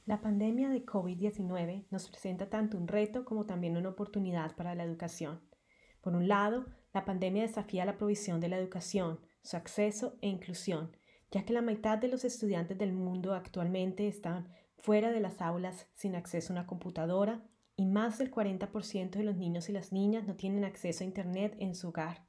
La pandemia de COVID-19 nos presenta tanto un reto como también una oportunidad para la educación. Por un lado, la pandemia desafía la provisión de la educación, su acceso e inclusión, ya que la mitad de los estudiantes del mundo actualmente están fuera de las aulas sin acceso a una computadora y más del 40% de los niños y las niñas no tienen acceso a Internet en su hogar.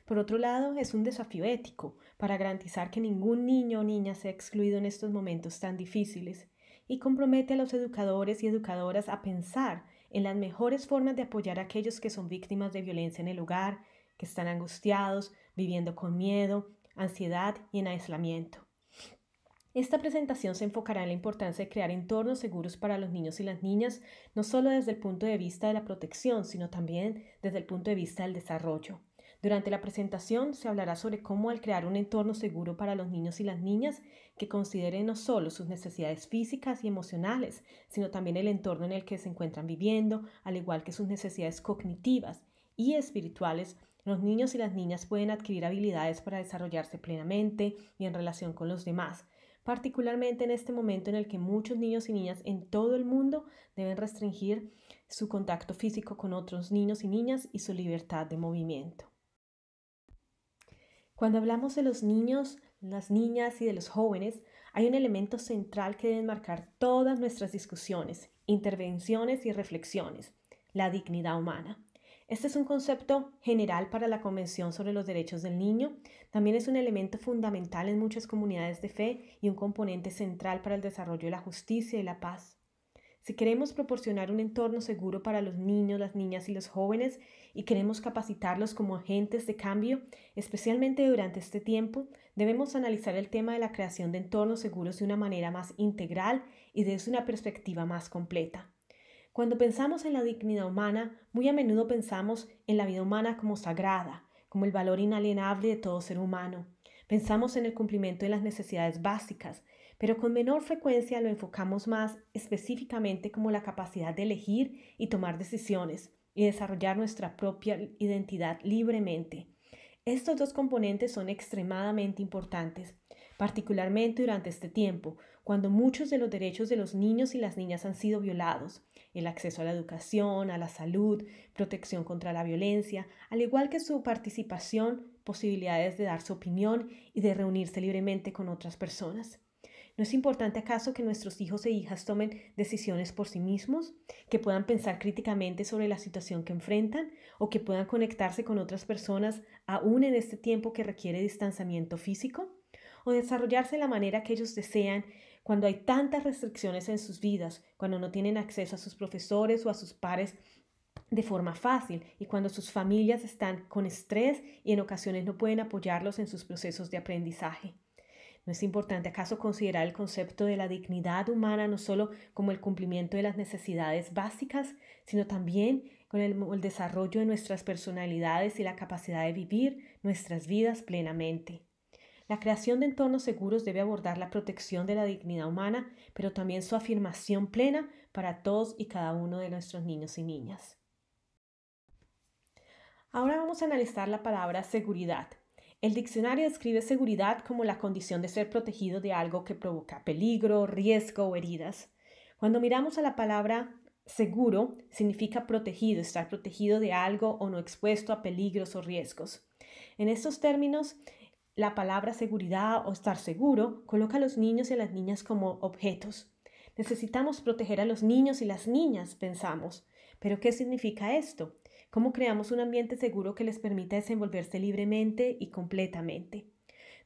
Por otro lado, es un desafío ético para garantizar que ningún niño o niña sea excluido en estos momentos tan difíciles y compromete a los educadores y educadoras a pensar en las mejores formas de apoyar a aquellos que son víctimas de violencia en el hogar, que están angustiados, viviendo con miedo, ansiedad y en aislamiento. Esta presentación se enfocará en la importancia de crear entornos seguros para los niños y las niñas, no solo desde el punto de vista de la protección, sino también desde el punto de vista del desarrollo. Durante la presentación se hablará sobre cómo al crear un entorno seguro para los niños y las niñas que consideren no solo sus necesidades físicas y emocionales, sino también el entorno en el que se encuentran viviendo, al igual que sus necesidades cognitivas y espirituales, los niños y las niñas pueden adquirir habilidades para desarrollarse plenamente y en relación con los demás, particularmente en este momento en el que muchos niños y niñas en todo el mundo deben restringir su contacto físico con otros niños y niñas y su libertad de movimiento. Cuando hablamos de los niños, las niñas y de los jóvenes, hay un elemento central que debe marcar todas nuestras discusiones, intervenciones y reflexiones: la dignidad humana. Este es un concepto general para la Convención sobre los Derechos del Niño. También es un elemento fundamental en muchas comunidades de fe y un componente central para el desarrollo de la justicia y la paz. Si queremos proporcionar un entorno seguro para los niños, las niñas y los jóvenes y queremos capacitarlos como agentes de cambio, especialmente durante este tiempo, debemos analizar el tema de la creación de entornos seguros de una manera más integral y desde una perspectiva más completa. Cuando pensamos en la dignidad humana, muy a menudo pensamos en la vida humana como sagrada, como el valor inalienable de todo ser humano. Pensamos en el cumplimiento de las necesidades básicas, pero con menor frecuencia lo enfocamos más específicamente como la capacidad de elegir y tomar decisiones y desarrollar nuestra propia identidad libremente. Estos dos componentes son extremadamente importantes, particularmente durante este tiempo, cuando muchos de los derechos de los niños y las niñas han sido violados: el acceso a la educación, a la salud, protección contra la violencia, al igual que su participación, posibilidades de dar su opinión y de reunirse libremente con otras personas. ¿No es importante acaso que nuestros hijos e hijas tomen decisiones por sí mismos, que puedan pensar críticamente sobre la situación que enfrentan o que puedan conectarse con otras personas aún en este tiempo que requiere distanciamiento físico? ¿O desarrollarse de la manera que ellos desean cuando hay tantas restricciones en sus vidas, cuando no tienen acceso a sus profesores o a sus pares de forma fácil y cuando sus familias están con estrés y en ocasiones no pueden apoyarlos en sus procesos de aprendizaje? ¿No es importante acaso considerar el concepto de la dignidad humana no solo como el cumplimiento de las necesidades básicas, sino también con el desarrollo de nuestras personalidades y la capacidad de vivir nuestras vidas plenamente? La creación de entornos seguros debe abordar la protección de la dignidad humana, pero también su afirmación plena para todos y cada uno de nuestros niños y niñas. Ahora vamos a analizar la palabra seguridad. El diccionario describe seguridad como la condición de ser protegido de algo que provoca peligro, riesgo o heridas. Cuando miramos a la palabra seguro, significa protegido, estar protegido de algo o no expuesto a peligros o riesgos. En estos términos, la palabra seguridad o estar seguro coloca a los niños y a las niñas como objetos. Necesitamos proteger a los niños y las niñas, pensamos. ¿Pero qué significa esto? ¿Cómo creamos un ambiente seguro que les permita desenvolverse libremente y completamente?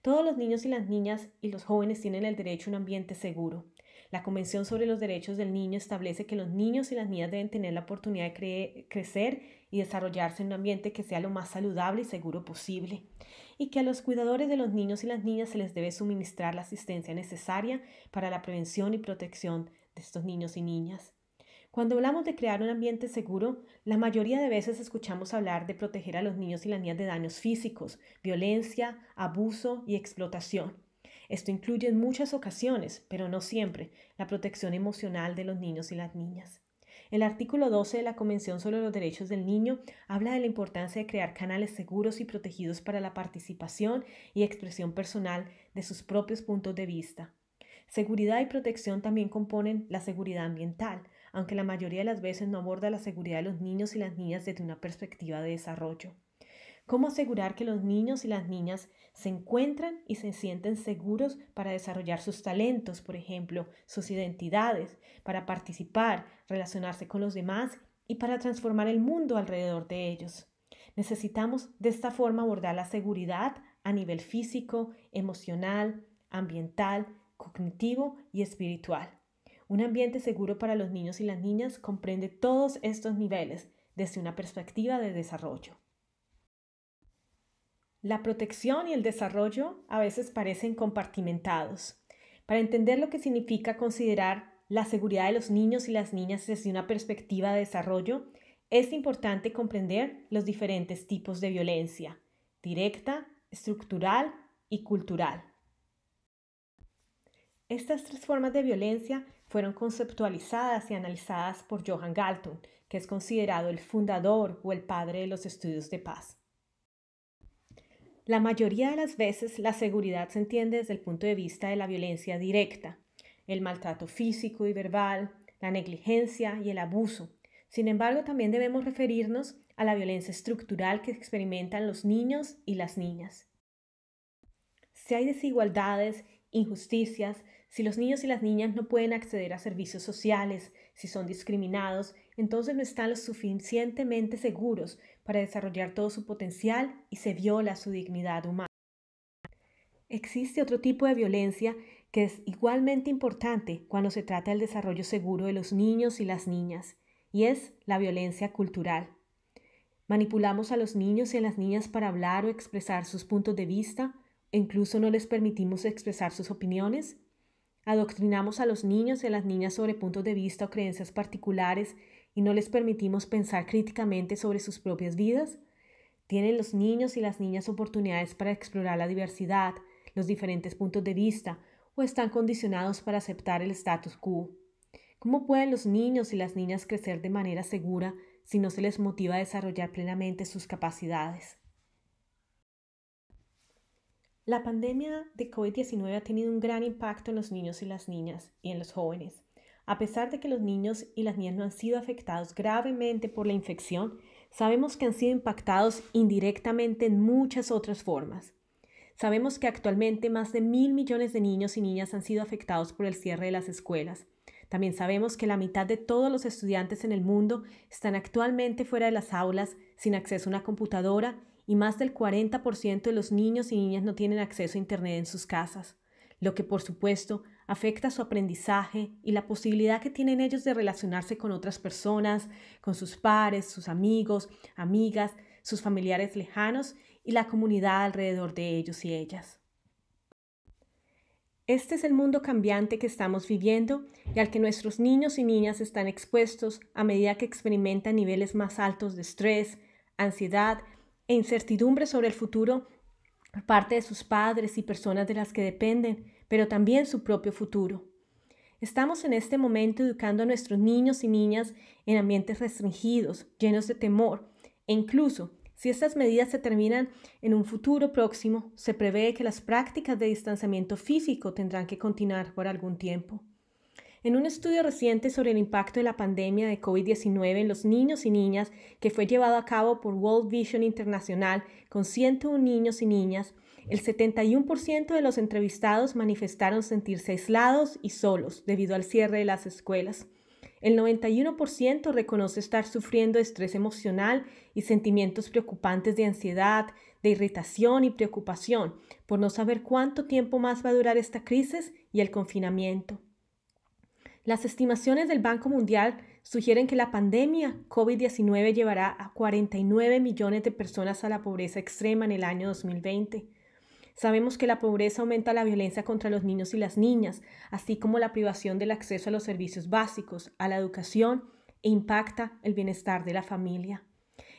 Todos los niños y las niñas y los jóvenes tienen el derecho a un ambiente seguro. La Convención sobre los Derechos del Niño establece que los niños y las niñas deben tener la oportunidad de crecer y desarrollarse en un ambiente que sea lo más saludable y seguro posible, y que a los cuidadores de los niños y las niñas se les debe suministrar la asistencia necesaria para la prevención y protección de estos niños y niñas. Cuando hablamos de crear un ambiente seguro, la mayoría de veces escuchamos hablar de proteger a los niños y las niñas de daños físicos, violencia, abuso y explotación. Esto incluye en muchas ocasiones, pero no siempre, la protección emocional de los niños y las niñas. El artículo 12 de la Convención sobre los Derechos del Niño habla de la importancia de crear canales seguros y protegidos para la participación y expresión personal de sus propios puntos de vista. Seguridad y protección también componen la seguridad ambiental, aunque la mayoría de las veces no aborda la seguridad de los niños y las niñas desde una perspectiva de desarrollo. ¿Cómo asegurar que los niños y las niñas se encuentran y se sienten seguros para desarrollar sus talentos, por ejemplo, sus identidades, para participar, relacionarse con los demás y para transformar el mundo alrededor de ellos? Necesitamos de esta forma abordar la seguridad a nivel físico, emocional, ambiental, cognitivo y espiritual. Un ambiente seguro para los niños y las niñas comprende todos estos niveles desde una perspectiva de desarrollo. La protección y el desarrollo a veces parecen compartimentados. Para entender lo que significa considerar la seguridad de los niños y las niñas desde una perspectiva de desarrollo, es importante comprender los diferentes tipos de violencia: directa, estructural y cultural. Estas tres formas de violencia fueron conceptualizadas y analizadas por Johan Galtung, que es considerado el fundador o el padre de los estudios de paz. La mayoría de las veces la seguridad se entiende desde el punto de vista de la violencia directa, el maltrato físico y verbal, la negligencia y el abuso. Sin embargo, también debemos referirnos a la violencia estructural que experimentan los niños y las niñas. Si hay desigualdades, injusticias, si los niños y las niñas no pueden acceder a servicios sociales, si son discriminados, entonces no están lo suficientemente seguros para desarrollar todo su potencial y se viola su dignidad humana. Existe otro tipo de violencia que es igualmente importante cuando se trata del desarrollo seguro de los niños y las niñas, y es la violencia cultural. Manipulamos a los niños y a las niñas para hablar o expresar sus puntos de vista, e incluso no les permitimos expresar sus opiniones. Adoctrinamos a los niños y a las niñas sobre puntos de vista o creencias particulares y no les permitimos pensar críticamente sobre sus propias vidas. ¿Tienen los niños y las niñas oportunidades para explorar la diversidad, los diferentes puntos de vista, o están condicionados para aceptar el status quo? ¿Cómo pueden los niños y las niñas crecer de manera segura si no se les motiva a desarrollar plenamente sus capacidades? La pandemia de COVID-19 ha tenido un gran impacto en los niños y las niñas y en los jóvenes. A pesar de que los niños y las niñas no han sido afectados gravemente por la infección, sabemos que han sido impactados indirectamente en muchas otras formas. Sabemos que actualmente más de 1.000 millones de niños y niñas han sido afectados por el cierre de las escuelas. También sabemos que la mitad de todos los estudiantes en el mundo están actualmente fuera de las aulas, sin acceso a una computadora, y más del 40% de los niños y niñas no tienen acceso a Internet en sus casas, lo que por supuesto afecta su aprendizaje y la posibilidad que tienen ellos de relacionarse con otras personas, con sus pares, sus amigos, amigas, sus familiares lejanos y la comunidad alrededor de ellos y ellas. Este es el mundo cambiante que estamos viviendo y al que nuestros niños y niñas están expuestos a medida que experimentan niveles más altos de estrés, ansiedad e incertidumbre sobre el futuro por parte de sus padres y personas de las que dependen, pero también su propio futuro. Estamos en este momento educando a nuestros niños y niñas en ambientes restringidos, llenos de temor, e incluso si estas medidas se terminan en un futuro próximo, se prevé que las prácticas de distanciamiento físico tendrán que continuar por algún tiempo. En un estudio reciente sobre el impacto de la pandemia de COVID-19 en los niños y niñas, que fue llevado a cabo por World Vision Internacional con 101 niños y niñas, el 71% de los entrevistados manifestaron sentirse aislados y solos debido al cierre de las escuelas. El 91% reconoce estar sufriendo estrés emocional y sentimientos preocupantes de ansiedad, de irritación y preocupación por no saber cuánto tiempo más va a durar esta crisis y el confinamiento. Las estimaciones del Banco Mundial sugieren que la pandemia COVID-19 llevará a 49 millones de personas a la pobreza extrema en el año 2020. Sabemos que la pobreza aumenta la violencia contra los niños y las niñas, así como la privación del acceso a los servicios básicos, a la educación, e impacta el bienestar de la familia.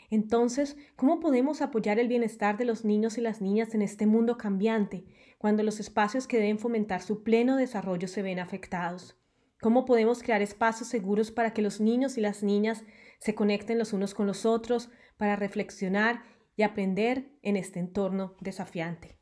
Entonces, ¿cómo podemos apoyar el bienestar de los niños y las niñas en este mundo cambiante, cuando los espacios que deben fomentar su pleno desarrollo se ven afectados? ¿Cómo podemos crear espacios seguros para que los niños y las niñas se conecten los unos con los otros para reflexionar y aprender en este entorno desafiante?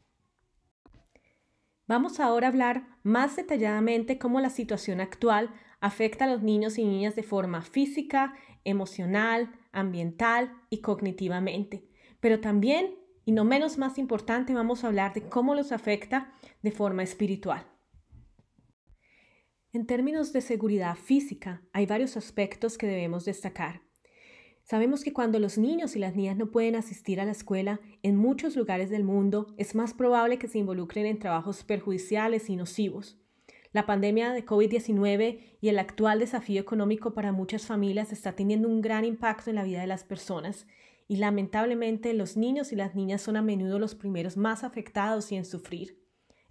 Vamos ahora a hablar más detalladamente cómo la situación actual afecta a los niños y niñas de forma física, emocional, ambiental y cognitivamente. Pero también, y no menos más importante, vamos a hablar de cómo los afecta de forma espiritual. En términos de seguridad física, hay varios aspectos que debemos destacar. Sabemos que cuando los niños y las niñas no pueden asistir a la escuela, en muchos lugares del mundo es más probable que se involucren en trabajos perjudiciales y nocivos. La pandemia de COVID-19 y el actual desafío económico para muchas familias está teniendo un gran impacto en la vida de las personas y lamentablemente los niños y las niñas son a menudo los primeros más afectados y en sufrir.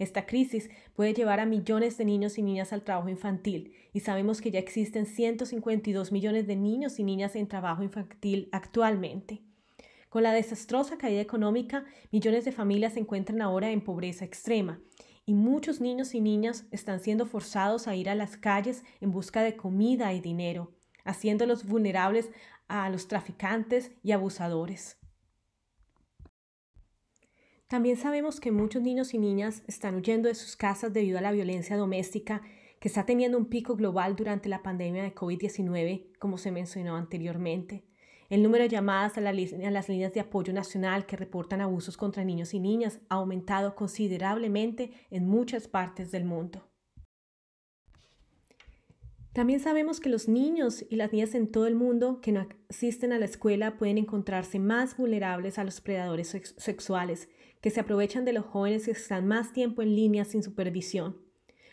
Esta crisis puede llevar a millones de niños y niñas al trabajo infantil y sabemos que ya existen 152 millones de niños y niñas en trabajo infantil actualmente. Con la desastrosa caída económica, millones de familias se encuentran ahora en pobreza extrema y muchos niños y niñas están siendo forzados a ir a las calles en busca de comida y dinero, haciéndolos vulnerables a los traficantes y abusadores. También sabemos que muchos niños y niñas están huyendo de sus casas debido a la violencia doméstica que está teniendo un pico global durante la pandemia de COVID-19, como se mencionó anteriormente. El número de llamadas a las líneas de apoyo nacional que reportan abusos contra niños y niñas ha aumentado considerablemente en muchas partes del mundo. También sabemos que los niños y las niñas en todo el mundo que no asisten a la escuela pueden encontrarse más vulnerables a los predadores sexuales, que se aprovechan de los jóvenes que están más tiempo en línea sin supervisión.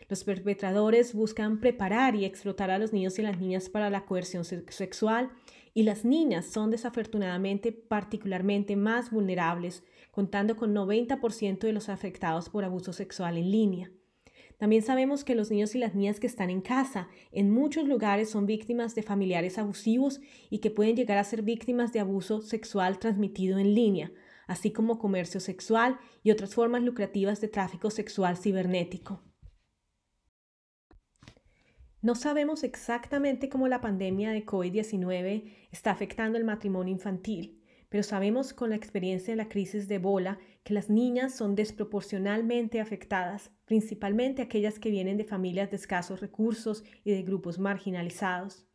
Los perpetradores buscan preparar y explotar a los niños y las niñas para la coerción sexual y las niñas son desafortunadamente particularmente más vulnerables, contando con 90% de los afectados por abuso sexual en línea. También sabemos que los niños y las niñas que están en casa en muchos lugares son víctimas de familiares abusivos y que pueden llegar a ser víctimas de abuso sexual transmitido en línea, así como comercio sexual y otras formas lucrativas de tráfico sexual cibernético. No sabemos exactamente cómo la pandemia de COVID-19 está afectando el matrimonio infantil, pero sabemos con la experiencia de la crisis de Ebola que las niñas son desproporcionalmente afectadas, principalmente aquellas que vienen de familias de escasos recursos y de grupos marginalizados.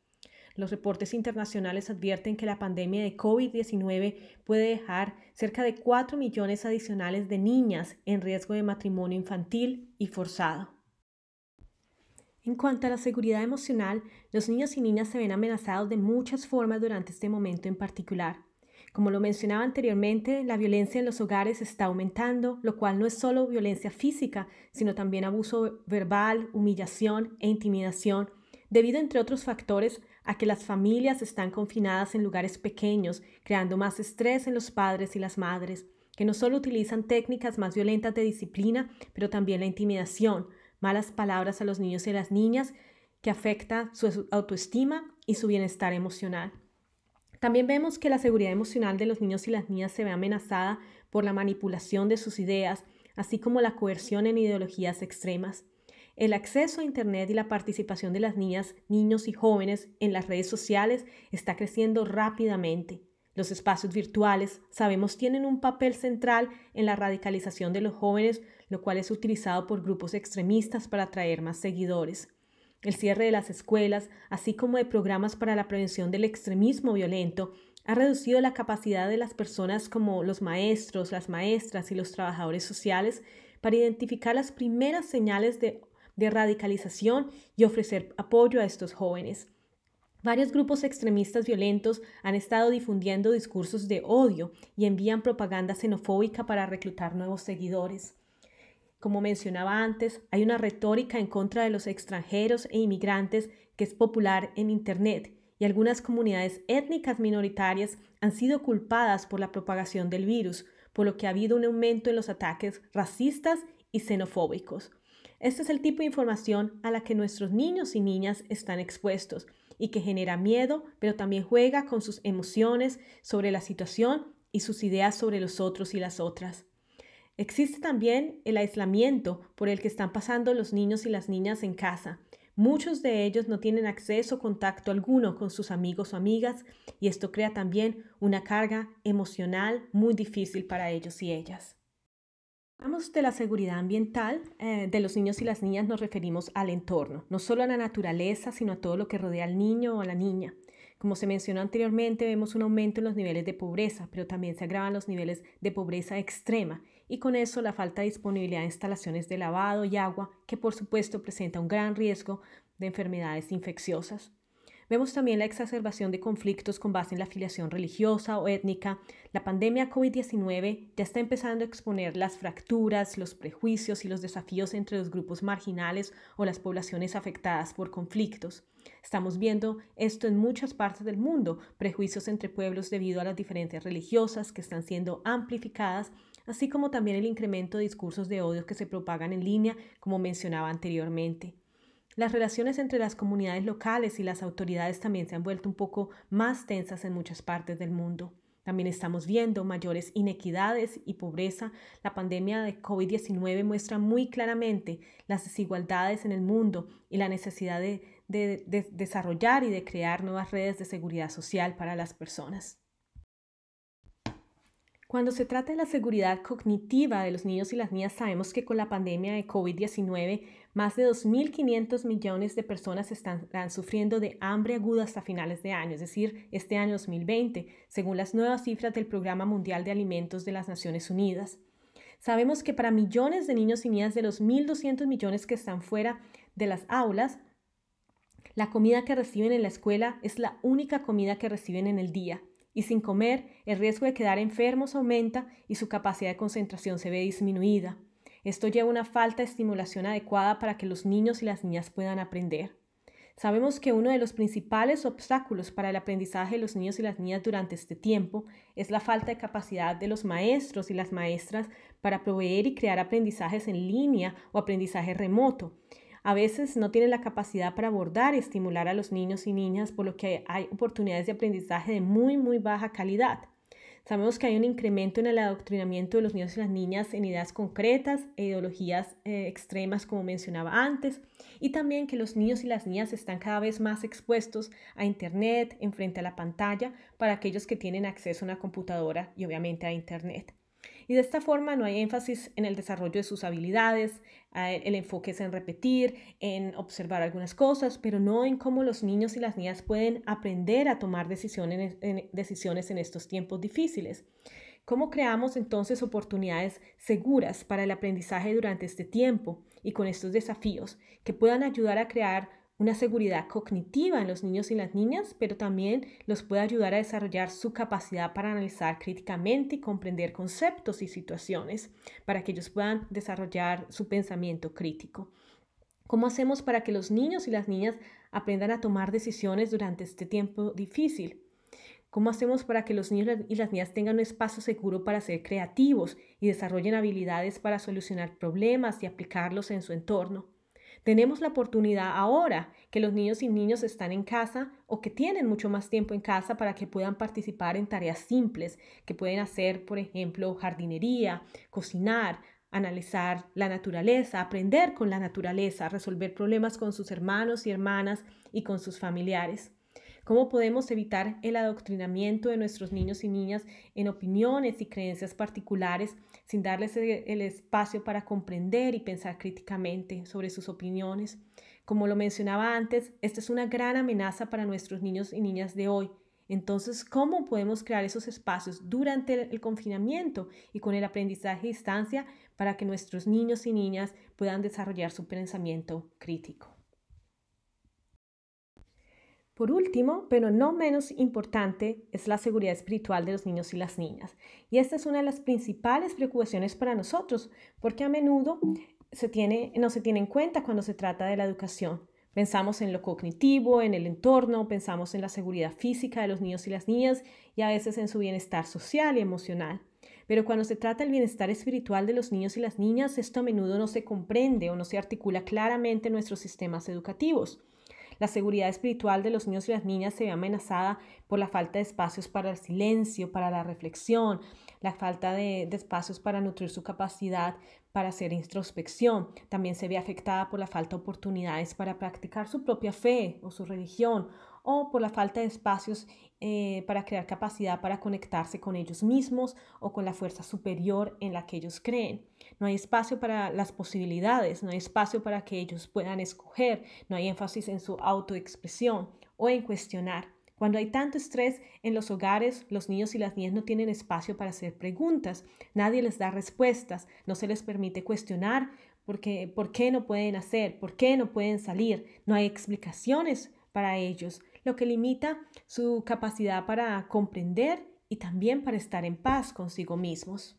Los reportes internacionales advierten que la pandemia de COVID-19 puede dejar cerca de 4 millones adicionales de niñas en riesgo de matrimonio infantil y forzado. En cuanto a la seguridad emocional, los niños y niñas se ven amenazados de muchas formas durante este momento en particular. Como lo mencionaba anteriormente, la violencia en los hogares está aumentando, lo cual no es solo violencia física, sino también abuso verbal, humillación e intimidación, debido, entre otros factores, a que las familias están confinadas en lugares pequeños, creando más estrés en los padres y las madres, que no solo utilizan técnicas más violentas de disciplina, pero también la intimidación, malas palabras a los niños y las niñas, que afecta su autoestima y su bienestar emocional. También vemos que la seguridad emocional de los niños y las niñas se ve amenazada por la manipulación de sus ideas, así como la coerción en ideologías extremas. El acceso a Internet y la participación de las niñas, niños y jóvenes en las redes sociales está creciendo rápidamente. Los espacios virtuales, sabemos, tienen un papel central en la radicalización de los jóvenes, lo cual es utilizado por grupos extremistas para atraer más seguidores. El cierre de las escuelas, así como de programas para la prevención del extremismo violento, ha reducido la capacidad de las personas como los maestros, las maestras y los trabajadores sociales para identificar las primeras señales de radicalización y ofrecer apoyo a estos jóvenes. Varios grupos extremistas violentos han estado difundiendo discursos de odio y envían propaganda xenofóbica para reclutar nuevos seguidores. Como mencionaba antes, hay una retórica en contra de los extranjeros e inmigrantes que es popular en Internet y algunas comunidades étnicas minoritarias han sido culpadas por la propagación del virus, por lo que ha habido un aumento en los ataques racistas y xenofóbicos. Este es el tipo de información a la que nuestros niños y niñas están expuestos y que genera miedo, pero también juega con sus emociones sobre la situación y sus ideas sobre los otros y las otras. Existe también el aislamiento por el que están pasando los niños y las niñas en casa. Muchos de ellos no tienen acceso o contacto alguno con sus amigos o amigas y esto crea también una carga emocional muy difícil para ellos y ellas. Hablamos de la seguridad ambiental de los niños y las niñas, nos referimos al entorno, no solo a la naturaleza, sino a todo lo que rodea al niño o a la niña. Como se mencionó anteriormente, vemos un aumento en los niveles de pobreza, pero también se agravan los niveles de pobreza extrema y con eso la falta de disponibilidad de instalaciones de lavado y agua, que por supuesto presenta un gran riesgo de enfermedades infecciosas. Vemos también la exacerbación de conflictos con base en la afiliación religiosa o étnica. La pandemia COVID-19 ya está empezando a exponer las fracturas, los prejuicios y los desafíos entre los grupos marginales o las poblaciones afectadas por conflictos. Estamos viendo esto en muchas partes del mundo, prejuicios entre pueblos debido a las diferencias religiosas que están siendo amplificadas, así como también el incremento de discursos de odio que se propagan en línea, como mencionaba anteriormente. Las relaciones entre las comunidades locales y las autoridades también se han vuelto un poco más tensas en muchas partes del mundo. También estamos viendo mayores inequidades y pobreza. La pandemia de COVID-19 muestra muy claramente las desigualdades en el mundo y la necesidad de desarrollar y de crear nuevas redes de seguridad social para las personas. Cuando se trata de la seguridad cognitiva de los niños y las niñas, sabemos que con la pandemia de COVID-19, más de 2.500 millones de personas estarán sufriendo de hambre aguda hasta finales de año, es decir, este año 2020, según las nuevas cifras del Programa Mundial de Alimentos de las Naciones Unidas. Sabemos que para millones de niños y niñas de los 1.200 millones que están fuera de las aulas, la comida que reciben en la escuela es la única comida que reciben en el día. Y sin comer, el riesgo de quedar enfermos aumenta y su capacidad de concentración se ve disminuida. Esto lleva a una falta de estimulación adecuada para que los niños y las niñas puedan aprender. Sabemos que uno de los principales obstáculos para el aprendizaje de los niños y las niñas durante este tiempo es la falta de capacidad de los maestros y las maestras para proveer y crear aprendizajes en línea o aprendizaje remoto. A veces no tienen la capacidad para abordar y estimular a los niños y niñas, por lo que hay oportunidades de aprendizaje de muy baja calidad. Sabemos que hay un incremento en el adoctrinamiento de los niños y las niñas en ideas concretas e ideologías extremas, como mencionaba antes, y también que los niños y las niñas están cada vez más expuestos a Internet, enfrente a la pantalla, para aquellos que tienen acceso a una computadora y obviamente a Internet. Y de esta forma no hay énfasis en el desarrollo de sus habilidades, el enfoque es en repetir, en observar algunas cosas, pero no en cómo los niños y las niñas pueden aprender a tomar decisiones en estos tiempos difíciles. ¿Cómo creamos entonces oportunidades seguras para el aprendizaje durante este tiempo y con estos desafíos que puedan ayudar a crear una seguridad cognitiva en los niños y las niñas, pero también los puede ayudar a desarrollar su capacidad para analizar críticamente y comprender conceptos y situaciones, para que ellos puedan desarrollar su pensamiento crítico? ¿Cómo hacemos para que los niños y las niñas aprendan a tomar decisiones durante este tiempo difícil? ¿Cómo hacemos para que los niños y las niñas tengan un espacio seguro para ser creativos y desarrollen habilidades para solucionar problemas y aplicarlos en su entorno? Tenemos la oportunidad ahora que los niños y niños están en casa o que tienen mucho más tiempo en casa para que puedan participar en tareas simples que pueden hacer, por ejemplo, jardinería, cocinar, analizar la naturaleza, aprender con la naturaleza, resolver problemas con sus hermanos y hermanas y con sus familiares. ¿Cómo podemos evitar el adoctrinamiento de nuestros niños y niñas en opiniones y creencias particulares sin darles el espacio para comprender y pensar críticamente sobre sus opiniones? Como lo mencionaba antes, esta es una gran amenaza para nuestros niños y niñas de hoy. Entonces, ¿cómo podemos crear esos espacios durante el confinamiento y con el aprendizaje a distancia para que nuestros niños y niñas puedan desarrollar su pensamiento crítico? Por último, pero no menos importante, es la seguridad espiritual de los niños y las niñas. Y esta es una de las principales preocupaciones para nosotros, porque a menudo no se tiene en cuenta cuando se trata de la educación. Pensamos en lo cognitivo, en el entorno, pensamos en la seguridad física de los niños y las niñas y a veces en su bienestar social y emocional. Pero cuando se trata del bienestar espiritual de los niños y las niñas, esto a menudo no se comprende o no se articula claramente en nuestros sistemas educativos. La seguridad espiritual de los niños y las niñas se ve amenazada por la falta de espacios para el silencio, para la reflexión, la falta de espacios para nutrir su capacidad para hacer introspección. También se ve afectada por la falta de oportunidades para practicar su propia fe o su religión, o por la falta de espacios para crear capacidad para conectarse con ellos mismos o con la fuerza superior en la que ellos creen. No hay espacio para las posibilidades, no hay espacio para que ellos puedan escoger, no hay énfasis en su autoexpresión o en cuestionar. Cuando hay tanto estrés en los hogares, los niños y las niñas no tienen espacio para hacer preguntas, nadie les da respuestas, no se les permite cuestionar por qué no pueden hacer, por qué no pueden salir, no hay explicaciones para ellos, lo que limita su capacidad para comprender y también para estar en paz consigo mismos.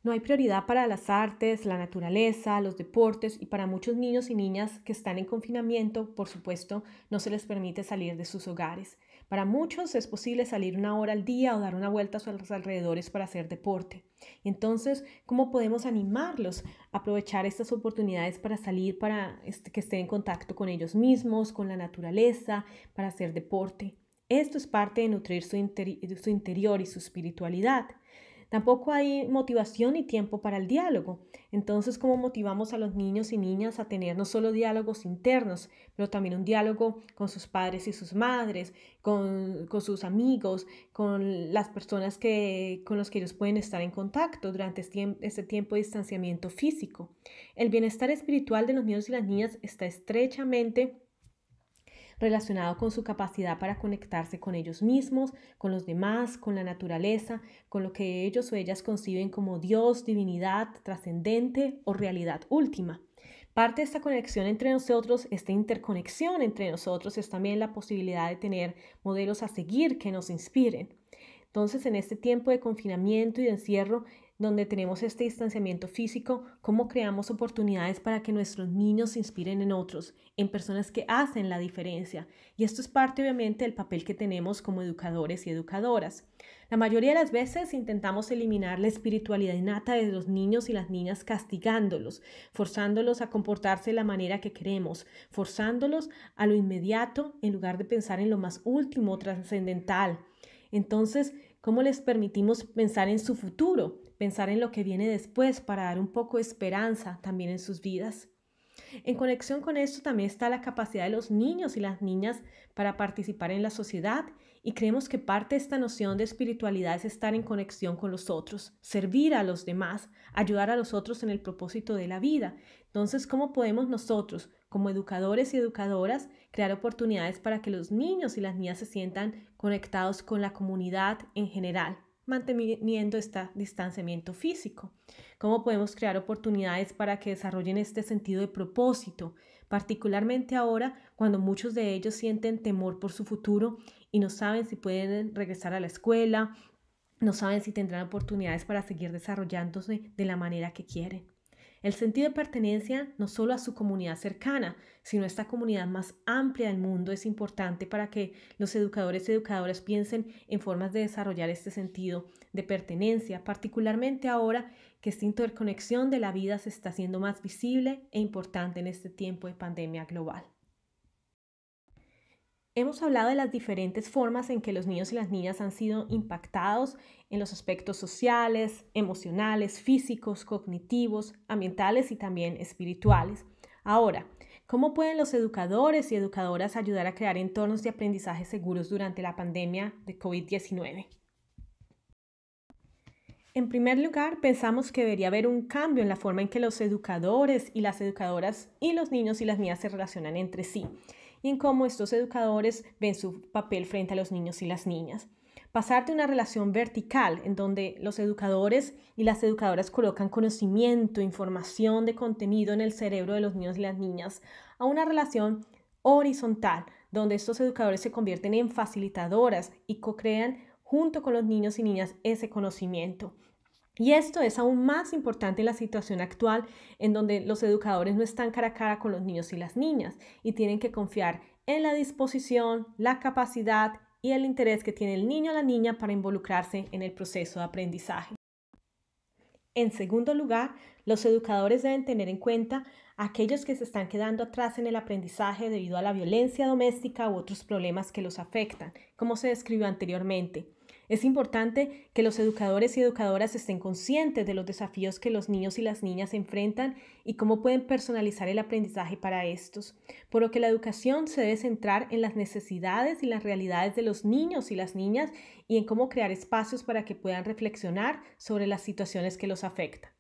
No hay prioridad para las artes, la naturaleza, los deportes y para muchos niños y niñas que están en confinamiento, por supuesto, no se les permite salir de sus hogares. Para muchos es posible salir 1 hora al día o dar una vuelta a los alrededores para hacer deporte. Entonces, ¿cómo podemos animarlos a aprovechar estas oportunidades para salir, para que estén en contacto con ellos mismos, con la naturaleza, para hacer deporte? Esto es parte de nutrir su interior y su espiritualidad. Tampoco hay motivación ni tiempo para el diálogo. Entonces, ¿cómo motivamos a los niños y niñas a tener no solo diálogos internos, pero también un diálogo con sus padres y sus madres, con sus amigos, con las personas con los que ellos pueden estar en contacto durante este tiempo de distanciamiento físico? El bienestar espiritual de los niños y las niñas está estrechamente relacionado con su capacidad para conectarse con ellos mismos, con los demás, con la naturaleza, con lo que ellos o ellas conciben como Dios, divinidad, trascendente o realidad última. Parte de esta conexión entre nosotros, esta interconexión entre nosotros, es también la posibilidad de tener modelos a seguir que nos inspiren. Entonces, en este tiempo de confinamiento y de encierro, donde tenemos este distanciamiento físico, ¿cómo creamos oportunidades para que nuestros niños se inspiren en otros, en personas que hacen la diferencia? Y esto es parte, obviamente, del papel que tenemos como educadores y educadoras. La mayoría de las veces intentamos eliminar la espiritualidad innata de los niños y las niñas castigándolos, forzándolos a comportarse de la manera que queremos, forzándolos a lo inmediato en lugar de pensar en lo más último, trascendental. Entonces, ¿cómo les permitimos pensar en su futuro, pensar en lo que viene después para dar un poco de esperanza también en sus vidas? En conexión con esto también está la capacidad de los niños y las niñas para participar en la sociedad, y creemos que parte de esta noción de espiritualidad es estar en conexión con los otros, servir a los demás, ayudar a los otros en el propósito de la vida. Entonces, ¿cómo podemos nosotros, como educadores y educadoras, crear oportunidades para que los niños y las niñas se sientan conectados con la comunidad en general, manteniendo este distanciamiento físico? ¿Cómo podemos crear oportunidades para que desarrollen este sentido de propósito, particularmente ahora cuando muchos de ellos sienten temor por su futuro y no saben si pueden regresar a la escuela, no saben si tendrán oportunidades para seguir desarrollándose de la manera que quieren? El sentido de pertenencia no solo a su comunidad cercana, sino a esta comunidad más amplia del mundo es importante para que los educadores y educadoras piensen en formas de desarrollar este sentido de pertenencia, particularmente ahora que esta interconexión de la vida se está haciendo más visible e importante en este tiempo de pandemia global. Hemos hablado de las diferentes formas en que los niños y las niñas han sido impactados en los aspectos sociales, emocionales, físicos, cognitivos, ambientales y también espirituales. Ahora, ¿cómo pueden los educadores y educadoras ayudar a crear entornos de aprendizaje seguros durante la pandemia de COVID-19? En primer lugar, pensamos que debería haber un cambio en la forma en que los educadores y las educadoras y los niños y las niñas se relacionan entre sí, y en cómo estos educadores ven su papel frente a los niños y las niñas. Pasar de una relación vertical, en donde los educadores y las educadoras colocan conocimiento, información de contenido en el cerebro de los niños y las niñas, a una relación horizontal, donde estos educadores se convierten en facilitadoras y co-crean junto con los niños y niñas ese conocimiento. Y esto es aún más importante en la situación actual, en donde los educadores no están cara a cara con los niños y las niñas y tienen que confiar en la disposición, la capacidad y el interés que tiene el niño o la niña para involucrarse en el proceso de aprendizaje. En segundo lugar, los educadores deben tener en cuenta a aquellos que se están quedando atrás en el aprendizaje debido a la violencia doméstica u otros problemas que los afectan, como se describió anteriormente. Es importante que los educadores y educadoras estén conscientes de los desafíos que los niños y las niñas enfrentan y cómo pueden personalizar el aprendizaje para estos, por lo que la educación se debe centrar en las necesidades y las realidades de los niños y las niñas y en cómo crear espacios para que puedan reflexionar sobre las situaciones que los afectan.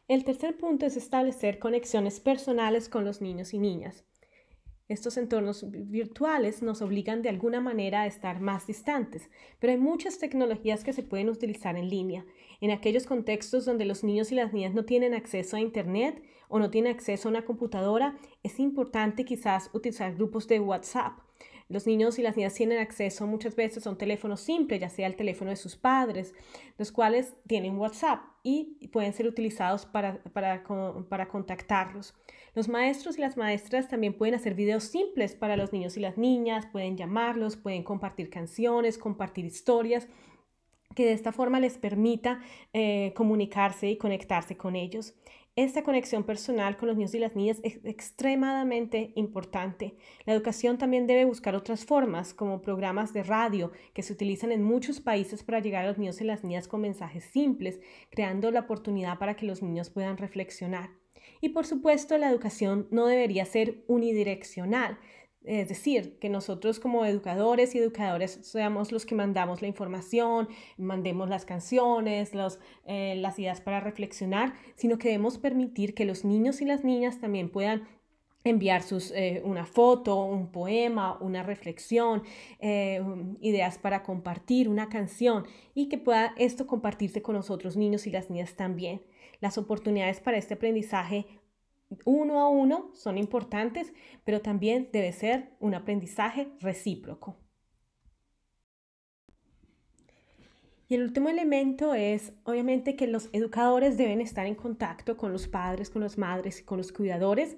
El tercer punto es establecer conexiones personales con los niños y niñas. Estos entornos virtuales nos obligan de alguna manera a estar más distantes, pero hay muchas tecnologías que se pueden utilizar en línea. En aquellos contextos donde los niños y las niñas no tienen acceso a Internet o no tienen acceso a una computadora, es importante quizás utilizar grupos de WhatsApp. Los niños y las niñas tienen acceso muchas veces a un teléfono simple, ya sea el teléfono de sus padres, los cuales tienen WhatsApp y pueden ser utilizados para contactarlos. Los maestros y las maestras también pueden hacer videos simples para los niños y las niñas, pueden llamarlos, pueden compartir canciones, compartir historias, que de esta forma les permita comunicarse y conectarse con ellos. Esta conexión personal con los niños y las niñas es extremadamente importante. La educación también debe buscar otras formas, como programas de radio que se utilizan en muchos países para llegar a los niños y las niñas con mensajes simples, creando la oportunidad para que los niños puedan reflexionar. Y por supuesto, la educación no debería ser unidireccional. Es decir, que nosotros como educadores y educadoras seamos los que mandamos la información, mandemos las canciones, las ideas para reflexionar, sino que debemos permitir que los niños y las niñas también puedan enviar una foto, un poema, una reflexión, ideas para compartir, una canción y que pueda esto compartirse con los otros niños y las niñas también. Las oportunidades para este aprendizaje uno a uno son importantes, pero también debe ser un aprendizaje recíproco. Y el último elemento es, obviamente, que los educadores deben estar en contacto con los padres, con las madres y con los cuidadores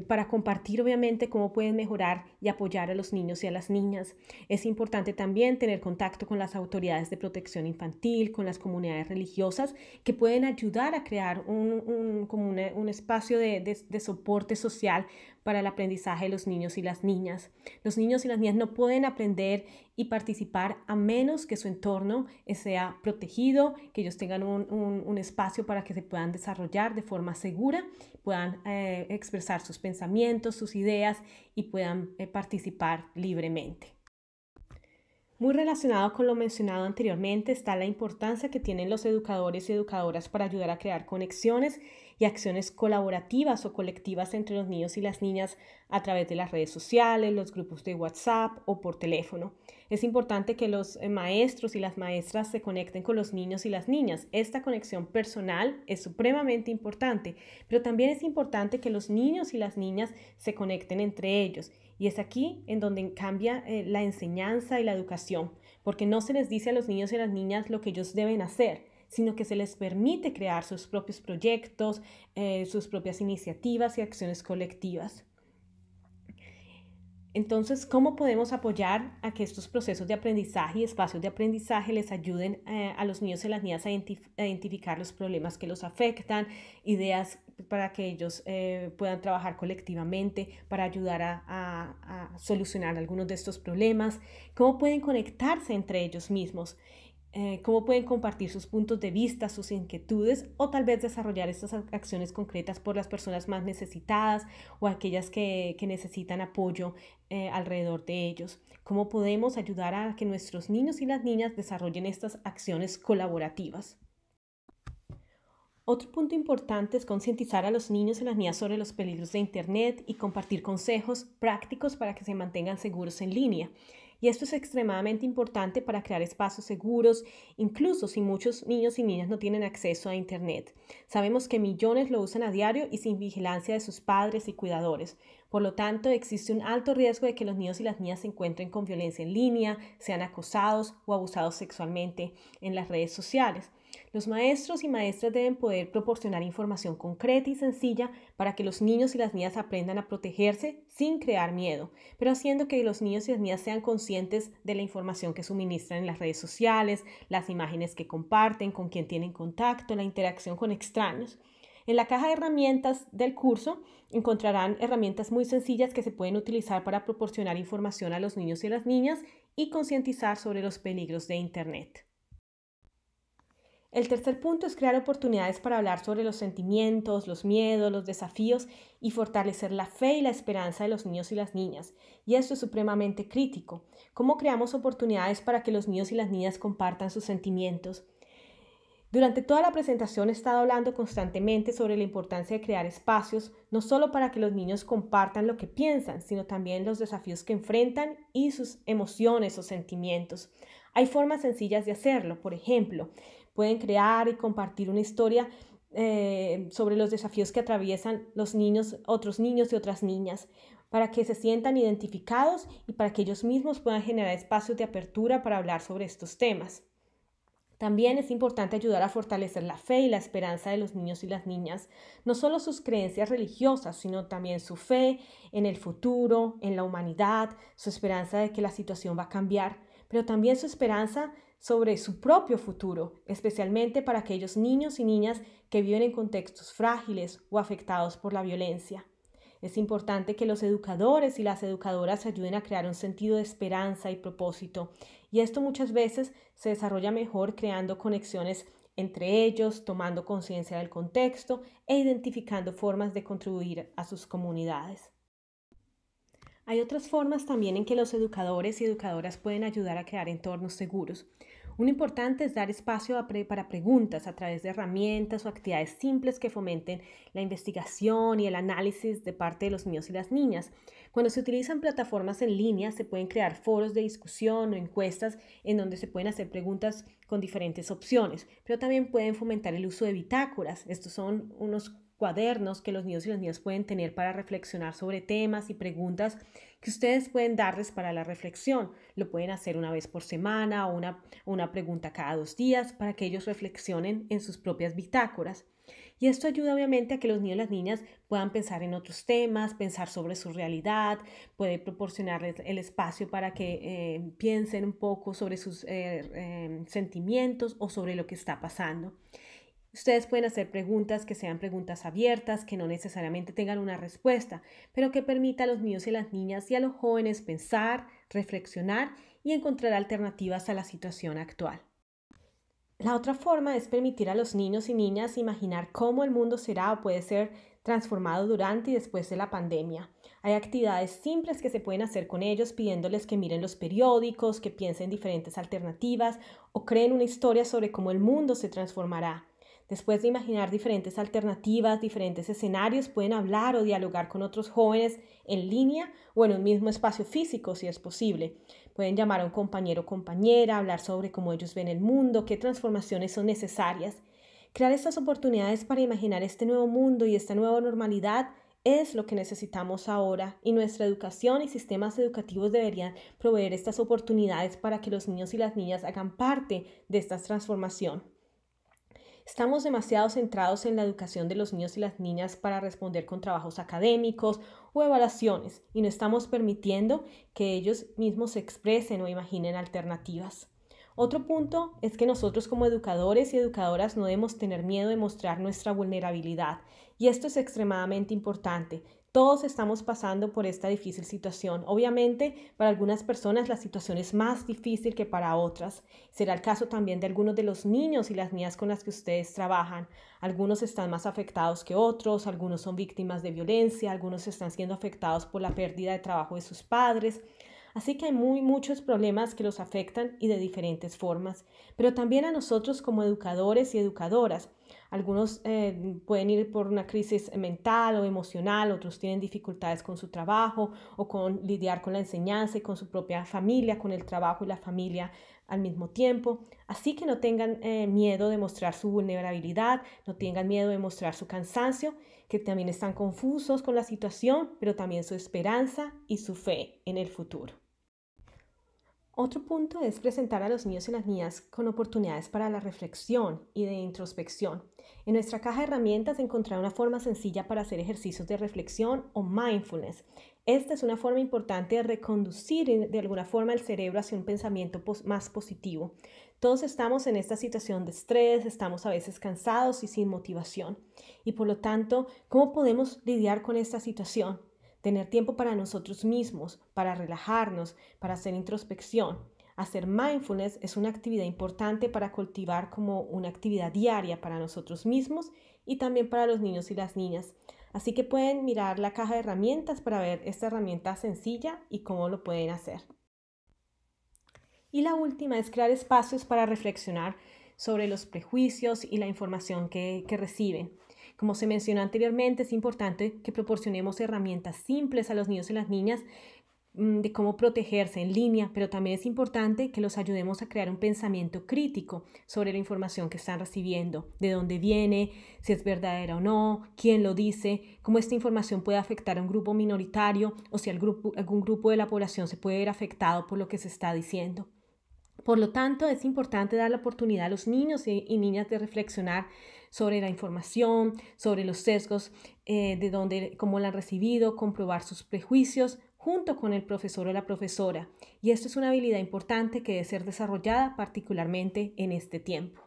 para compartir, obviamente, cómo pueden mejorar y apoyar a los niños y a las niñas. Es importante también tener contacto con las autoridades de protección infantil, con las comunidades religiosas, que pueden ayudar a crear un espacio de soporte social para el aprendizaje de los niños y las niñas. Los niños y las niñas no pueden aprender y participar a menos que su entorno sea protegido, que ellos tengan un espacio para que se puedan desarrollar de forma segura, puedan expresar sus pensamientos, sus ideas y puedan participar libremente. Muy relacionado con lo mencionado anteriormente está la importancia que tienen los educadores y educadoras para ayudar a crear conexiones y acciones colaborativas o colectivas entre los niños y las niñas a través de las redes sociales, los grupos de WhatsApp o por teléfono. Es importante que los maestros y las maestras se conecten con los niños y las niñas. Esta conexión personal es supremamente importante, pero también es importante que los niños y las niñas se conecten entre ellos. Y es aquí en donde cambia la enseñanza y la educación, porque no se les dice a los niños y a las niñas lo que ellos deben hacer, sino que se les permite crear sus propios proyectos, sus propias iniciativas y acciones colectivas. Entonces, ¿cómo podemos apoyar a que estos procesos de aprendizaje y espacios de aprendizaje les ayuden a los niños y las niñas a identificar los problemas que los afectan, ideas para que ellos puedan trabajar colectivamente para ayudar a solucionar algunos de estos problemas? ¿Cómo pueden conectarse entre ellos mismos? Cómo pueden compartir sus puntos de vista, sus inquietudes o tal vez desarrollar estas acciones concretas por las personas más necesitadas o aquellas que necesitan apoyo alrededor de ellos. ¿Cómo podemos ayudar a que nuestros niños y las niñas desarrollen estas acciones colaborativas? Otro punto importante es concientizar a los niños y las niñas sobre los peligros de Internet y compartir consejos prácticos para que se mantengan seguros en línea. Y esto es extremadamente importante para crear espacios seguros, incluso si muchos niños y niñas no tienen acceso a Internet. Sabemos que millones lo usan a diario y sin vigilancia de sus padres y cuidadores. Por lo tanto, existe un alto riesgo de que los niños y las niñas se encuentren con violencia en línea, sean acosados o abusados sexualmente en las redes sociales. Los maestros y maestras deben poder proporcionar información concreta y sencilla para que los niños y las niñas aprendan a protegerse sin crear miedo, pero haciendo que los niños y las niñas sean conscientes de la información que suministran en las redes sociales, las imágenes que comparten, con quién tienen contacto, la interacción con extraños. En la caja de herramientas del curso encontrarán herramientas muy sencillas que se pueden utilizar para proporcionar información a los niños y las niñas y concientizar sobre los peligros de Internet. El tercer punto es crear oportunidades para hablar sobre los sentimientos, los miedos, los desafíos y fortalecer la fe y la esperanza de los niños y las niñas. Y esto es supremamente crítico. ¿Cómo creamos oportunidades para que los niños y las niñas compartan sus sentimientos? Durante toda la presentación he estado hablando constantemente sobre la importancia de crear espacios, no solo para que los niños compartan lo que piensan, sino también los desafíos que enfrentan y sus emociones o sentimientos. Hay formas sencillas de hacerlo. Por ejemplo, pueden crear y compartir una historia sobre los desafíos que atraviesan los niños, otros niños y otras niñas, para que se sientan identificados y para que ellos mismos puedan generar espacios de apertura para hablar sobre estos temas. También es importante ayudar a fortalecer la fe y la esperanza de los niños y las niñas, no solo sus creencias religiosas, sino también su fe en el futuro, en la humanidad, su esperanza de que la situación va a cambiar, pero también su esperanza sobre su propio futuro, especialmente para aquellos niños y niñas que viven en contextos frágiles o afectados por la violencia. Es importante que los educadores y las educadoras ayuden a crear un sentido de esperanza y propósito, y esto muchas veces se desarrolla mejor creando conexiones entre ellos, tomando conciencia del contexto e identificando formas de contribuir a sus comunidades. Hay otras formas también en que los educadores y educadoras pueden ayudar a crear entornos seguros. Uno importante es dar espacio para preguntas a través de herramientas o actividades simples que fomenten la investigación y el análisis de parte de los niños y las niñas. Cuando se utilizan plataformas en línea, se pueden crear foros de discusión o encuestas en donde se pueden hacer preguntas con diferentes opciones, pero también pueden fomentar el uso de bitácoras. Estos son unos cuadernos que los niños y las niñas pueden tener para reflexionar sobre temas y preguntas que ustedes pueden darles para la reflexión. Lo pueden hacer una vez por semana o una pregunta cada 2 días para que ellos reflexionen en sus propias bitácoras. Y esto ayuda obviamente a que los niños y las niñas puedan pensar en otros temas, pensar sobre su realidad, puede proporcionarles el espacio para que piensen un poco sobre sus sentimientos o sobre lo que está pasando. Ustedes pueden hacer preguntas que sean preguntas abiertas, que no necesariamente tengan una respuesta, pero que permita a los niños y a las niñas y a los jóvenes pensar, reflexionar y encontrar alternativas a la situación actual. La otra forma es permitir a los niños y niñas imaginar cómo el mundo será o puede ser transformado durante y después de la pandemia. Hay actividades simples que se pueden hacer con ellos pidiéndoles que miren los periódicos, que piensen diferentes alternativas o creen una historia sobre cómo el mundo se transformará. Después de imaginar diferentes alternativas, diferentes escenarios, pueden hablar o dialogar con otros jóvenes en línea o en un mismo espacio físico, si es posible. Pueden llamar a un compañero o compañera, hablar sobre cómo ellos ven el mundo, qué transformaciones son necesarias. Crear estas oportunidades para imaginar este nuevo mundo y esta nueva normalidad es lo que necesitamos ahora, y nuestra educación y sistemas educativos deberían proveer estas oportunidades para que los niños y las niñas hagan parte de esta transformación. Estamos demasiado centrados en la educación de los niños y las niñas para responder con trabajos académicos o evaluaciones y no estamos permitiendo que ellos mismos se expresen o imaginen alternativas. Otro punto es que nosotros como educadores y educadoras no debemos tener miedo de mostrar nuestra vulnerabilidad y esto es extremadamente importante. Todos estamos pasando por esta difícil situación. Obviamente, para algunas personas la situación es más difícil que para otras. Será el caso también de algunos de los niños y las niñas con las que ustedes trabajan. Algunos están más afectados que otros, algunos son víctimas de violencia, algunos están siendo afectados por la pérdida de trabajo de sus padres. Así que hay muchos problemas que los afectan y de diferentes formas, pero también a nosotros como educadores y educadoras. Algunos pueden ir por una crisis mental o emocional, otros tienen dificultades con su trabajo o con lidiar con la enseñanza y con su propia familia, con el trabajo y la familia al mismo tiempo. Así que no tengan miedo de mostrar su vulnerabilidad, no tengan miedo de mostrar su cansancio, que también están confusos con la situación, pero también su esperanza y su fe en el futuro. Otro punto es presentar a los niños y las niñas con oportunidades para la reflexión y de introspección. En nuestra caja de herramientas encontrar una forma sencilla para hacer ejercicios de reflexión o mindfulness. Esta es una forma importante de reconducir de alguna forma el cerebro hacia un pensamiento más positivo. Todos estamos en esta situación de estrés, estamos a veces cansados y sin motivación. Y por lo tanto, ¿cómo podemos lidiar con esta situación? tener tiempo para nosotros mismos, para relajarnos, para hacer introspección. Hacer mindfulness es una actividad importante para cultivar como una actividad diaria para nosotros mismos y también para los niños y las niñas. Así que pueden mirar la caja de herramientas para ver esta herramienta sencilla y cómo lo pueden hacer. Y la última es crear espacios para reflexionar sobre los prejuicios y la información que reciben. Como se mencionó anteriormente, es importante que proporcionemos herramientas simples a los niños y las niñas de cómo protegerse en línea, pero también es importante que los ayudemos a crear un pensamiento crítico sobre la información que están recibiendo, de dónde viene, si es verdadera o no, quién lo dice, cómo esta información puede afectar a un grupo minoritario o si algún grupo de la población se puede ver afectado por lo que se está diciendo. Por lo tanto, es importante dar la oportunidad a los niños y niñas de reflexionar sobre la información, sobre los sesgos, de dónde, cómo la han recibido, comprobar sus prejuicios junto con el profesor o la profesora. Y esto es una habilidad importante que debe ser desarrollada particularmente en este tiempo.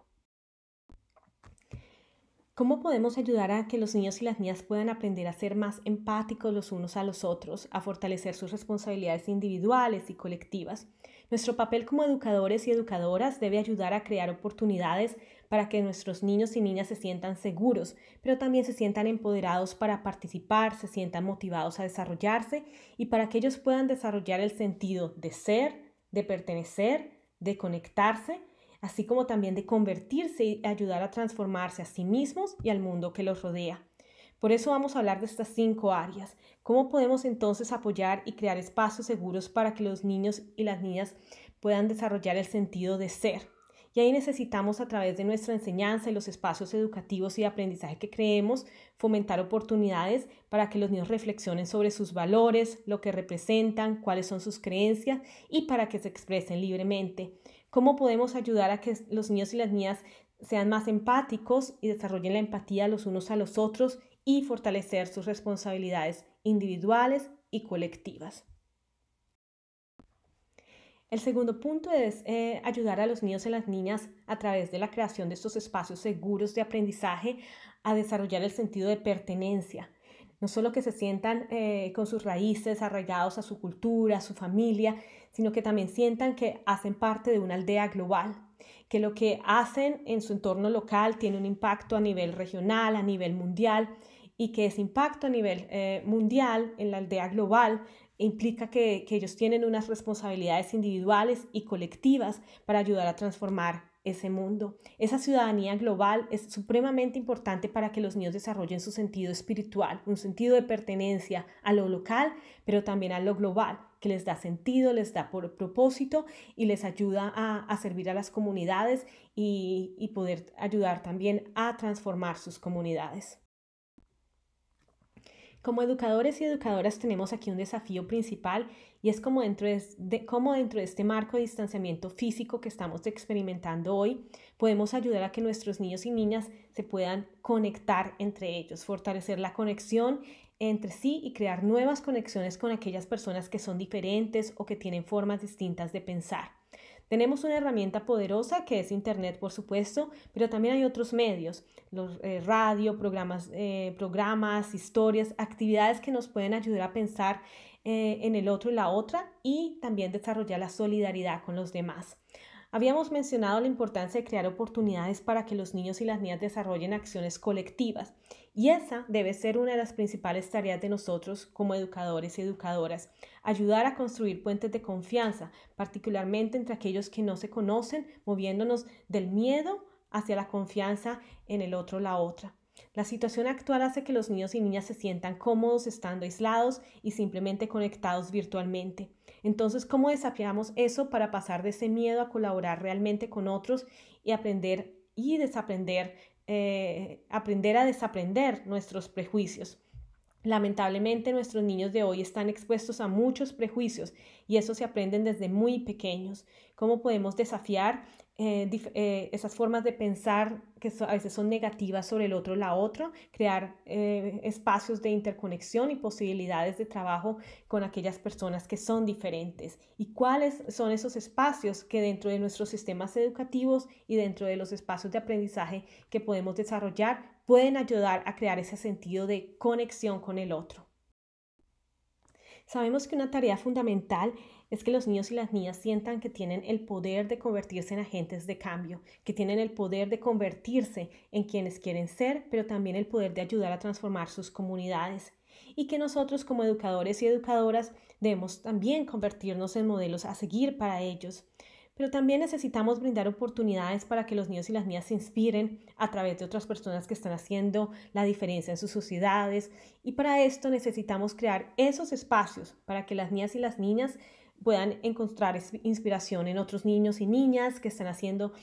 ¿Cómo podemos ayudar a que los niños y las niñas puedan aprender a ser más empáticos los unos a los otros, a fortalecer sus responsabilidades individuales y colectivas? Nuestro papel como educadores y educadoras debe ayudar a crear oportunidades para que nuestros niños y niñas se sientan seguros, pero también se sientan empoderados para participar, se sientan motivados a desarrollarse y para que ellos puedan desarrollar el sentido de ser, de pertenecer, de conectarse, así como también de convertirse y ayudar a transformarse a sí mismos y al mundo que los rodea. Por eso vamos a hablar de estas 5 áreas. ¿Cómo podemos entonces apoyar y crear espacios seguros para que los niños y las niñas puedan desarrollar el sentido de ser? Y ahí necesitamos, a través de nuestra enseñanza y los espacios educativos y de aprendizaje que creemos, fomentar oportunidades para que los niños reflexionen sobre sus valores, lo que representan, cuáles son sus creencias y para que se expresen libremente. ¿Cómo podemos ayudar a que los niños y las niñas sean más empáticos y desarrollen la empatía los unos a los otros y fortalecer sus responsabilidades individuales y colectivas? El segundo punto es ayudar a los niños y las niñas a través de la creación de estos espacios seguros de aprendizaje a desarrollar el sentido de pertenencia. No solo que se sientan con sus raíces arraigados a su cultura, a su familia, sino que también sientan que hacen parte de una aldea global, que lo que hacen en su entorno local tiene un impacto a nivel regional, a nivel mundial, y que ese impacto a nivel mundial en la aldea global implica que ellos tienen unas responsabilidades individuales y colectivas para ayudar a transformar ese mundo. Esa ciudadanía global es supremamente importante para que los niños desarrollen su sentido espiritual, un sentido de pertenencia a lo local, pero también a lo global, que les da sentido, les da propósito y les ayuda a servir a las comunidades y poder ayudar también a transformar sus comunidades. Como educadores y educadoras tenemos aquí un desafío principal y es cómo dentro de este marco de distanciamiento físico que estamos experimentando hoy, podemos ayudar a que nuestros niños y niñas se puedan conectar entre ellos, fortalecer la conexión entre sí y crear nuevas conexiones con aquellas personas que son diferentes o que tienen formas distintas de pensar. Tenemos una herramienta poderosa que es Internet, por supuesto, pero también hay otros medios, los radio, programas, historias, actividades que nos pueden ayudar a pensar en el otro y la otra y también desarrollar la solidaridad con los demás. Habíamos mencionado la importancia de crear oportunidades para que los niños y las niñas desarrollen acciones colectivas y esa debe ser una de las principales tareas de nosotros como educadores y educadoras, ayudar a construir puentes de confianza, particularmente entre aquellos que no se conocen, moviéndonos del miedo hacia la confianza en el otro o la otra. La situación actual hace que los niños y niñas se sientan cómodos estando aislados y simplemente conectados virtualmente. Entonces, ¿cómo desafiamos eso para pasar de ese miedo a colaborar realmente con otros y aprender y desaprender, aprender a desaprender nuestros prejuicios? Lamentablemente, nuestros niños de hoy están expuestos a muchos prejuicios y eso se aprenden desde muy pequeños. ¿Cómo podemos desafiar esas formas de pensar que a veces son negativas sobre el otro o la otra? Crear espacios de interconexión y posibilidades de trabajo con aquellas personas que son diferentes. ¿Y cuáles son esos espacios que dentro de nuestros sistemas educativos y dentro de los espacios de aprendizaje que podemos desarrollar pueden ayudar a crear ese sentido de conexión con el otro? Sabemos que una tarea fundamental es que los niños y las niñas sientan que tienen el poder de convertirse en agentes de cambio, que tienen el poder de convertirse en quienes quieren ser, pero también el poder de ayudar a transformar sus comunidades. Y que nosotros como educadores y educadoras debemos también convertirnos en modelos a seguir para ellos. Pero también necesitamos brindar oportunidades para que los niños y las niñas se inspiren a través de otras personas que están haciendo la diferencia en sus sociedades. Y para esto necesitamos crear esos espacios para que las niñas y las niñas puedan encontrar inspiración en otros niños y niñas que están haciendo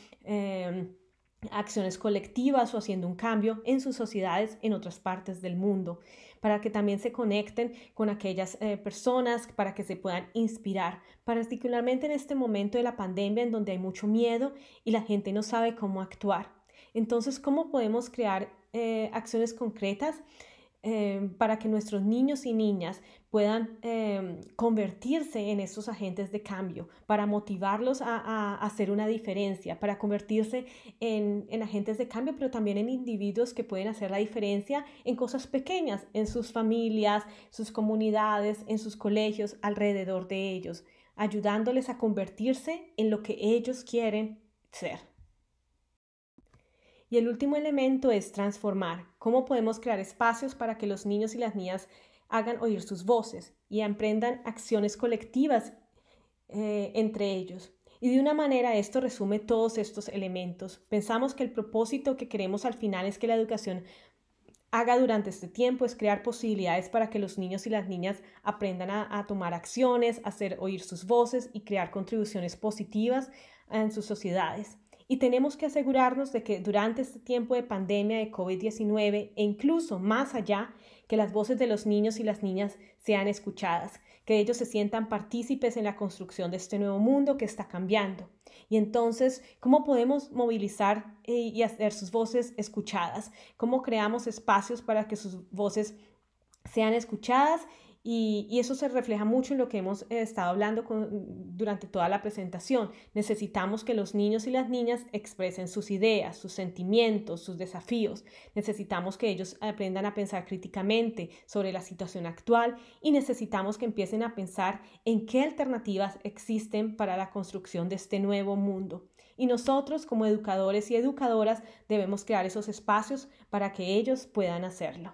acciones colectivas o haciendo un cambio en sus sociedades en otras partes del mundo, para que también se conecten con aquellas personas, para que se puedan inspirar, particularmente en este momento de la pandemia en donde hay mucho miedo y la gente no sabe cómo actuar. Entonces, ¿cómo podemos crear acciones concretas para que nuestros niños y niñas puedan convertirse en esos agentes de cambio, para motivarlos a hacer una diferencia, para convertirse en agentes de cambio, pero también en individuos que pueden hacer la diferencia en cosas pequeñas, en sus familias, sus comunidades, en sus colegios, alrededor de ellos, ayudándoles a convertirse en lo que ellos quieren ser? Y el último elemento es transformar. ¿Cómo podemos crear espacios para que los niños y las niñas hagan oír sus voces y emprendan acciones colectivas entre ellos? Y de una manera esto resume todos estos elementos. Pensamos que el propósito que queremos al final es que la educación haga durante este tiempo es crear posibilidades para que los niños y las niñas aprendan a tomar acciones, a hacer oír sus voces y crear contribuciones positivas en sus sociedades. Y tenemos que asegurarnos de que durante este tiempo de pandemia de COVID-19 e incluso más allá, que las voces de los niños y las niñas sean escuchadas, que ellos se sientan partícipes en la construcción de este nuevo mundo que está cambiando. Y entonces, ¿cómo podemos movilizar y hacer sus voces escuchadas? ¿Cómo creamos espacios para que sus voces sean escuchadas? Y eso se refleja mucho en lo que hemos estado hablando durante toda la presentación. Necesitamos que los niños y las niñas expresen sus ideas, sus sentimientos, sus desafíos. Necesitamos que ellos aprendan a pensar críticamente sobre la situación actual y necesitamos que empiecen a pensar en qué alternativas existen para la construcción de este nuevo mundo. Y nosotros, como educadores y educadoras, debemos crear esos espacios para que ellos puedan hacerlo.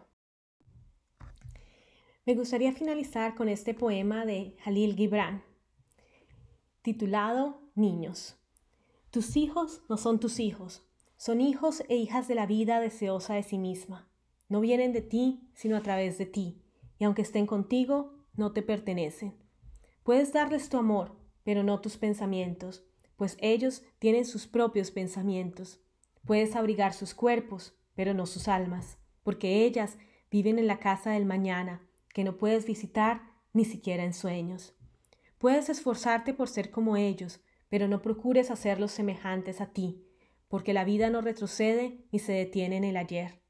Me gustaría finalizar con este poema de Jalil Gibran, titulado Niños. Tus hijos no son tus hijos, son hijos e hijas de la vida deseosa de sí misma. No vienen de ti, sino a través de ti, y aunque estén contigo, no te pertenecen. Puedes darles tu amor, pero no tus pensamientos, pues ellos tienen sus propios pensamientos. Puedes abrigar sus cuerpos, pero no sus almas, porque ellas viven en la casa del mañana, que no puedes visitar ni siquiera en sueños. Puedes esforzarte por ser como ellos, pero no procures hacerlos semejantes a ti, porque la vida no retrocede ni se detiene en el ayer.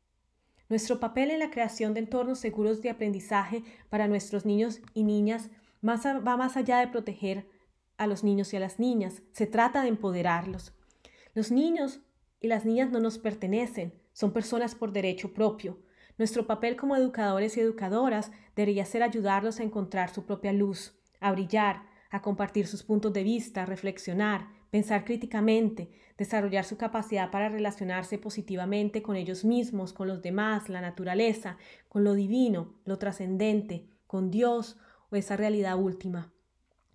Nuestro papel en la creación de entornos seguros de aprendizaje para nuestros niños y niñas va más allá de proteger a los niños y a las niñas. Se trata de empoderarlos. Los niños y las niñas no nos pertenecen, son personas por derecho propio. Nuestro papel como educadores y educadoras debería ser ayudarlos a encontrar su propia luz, a brillar, a compartir sus puntos de vista, reflexionar, pensar críticamente, desarrollar su capacidad para relacionarse positivamente con ellos mismos, con los demás, la naturaleza, con lo divino, lo trascendente, con Dios o esa realidad última,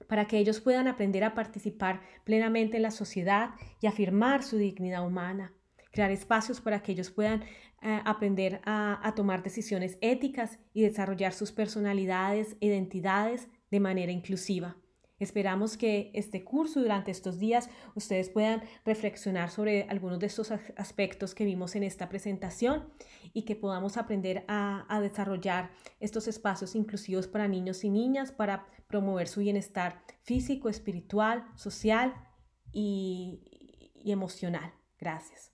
para que ellos puedan aprender a participar plenamente en la sociedad y afirmar su dignidad humana. Crear espacios para que ellos puedan aprender a tomar decisiones éticas y desarrollar sus personalidades e identidades de manera inclusiva. Esperamos que este curso, durante estos días, ustedes puedan reflexionar sobre algunos de estos aspectos que vimos en esta presentación y que podamos aprender a desarrollar estos espacios inclusivos para niños y niñas para promover su bienestar físico, espiritual, social y emocional. Gracias.